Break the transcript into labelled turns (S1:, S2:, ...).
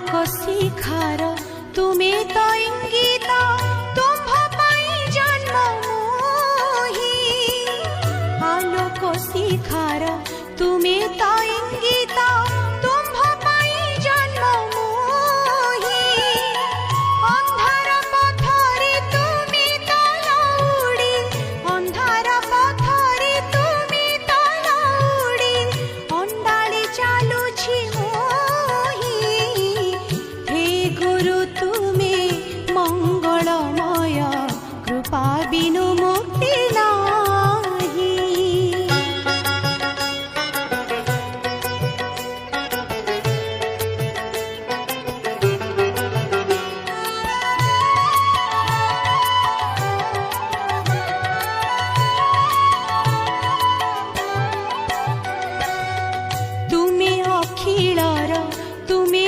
S1: ଆଲୋକ ଶିଖାର ତୁମେ ତ ଇଙ୍ଗିତ ତୁମ୍ଭ ପାଇଁ ଜନ୍ମ ମୋହି। ଆଲୋକ ଶିଖାର ତୁମେ ତ ଇଙ୍ଗିତ ତୁମ୍ଭ ପାଇଁ ଜନ୍ମ ମୋହି। ଅନ୍ଧାର ପଥରେ ତୁମେ ତ ଦୌଡ଼ି, ଅନ୍ଧାର ପଥରେ ତୁମେ ତ ଦୌଡ଼ି ଅଣ୍ଡାଳି ଚାଲୁଛି ମୋହି। ହେ ଗୁରୁ ତୁମେ ମଙ୍ଗଳମୟ, କୃପା ବିନୁ ମୁକ୍ତି ନାହିଁ। ତୁମେ ଅଖିଳର ତୁମେ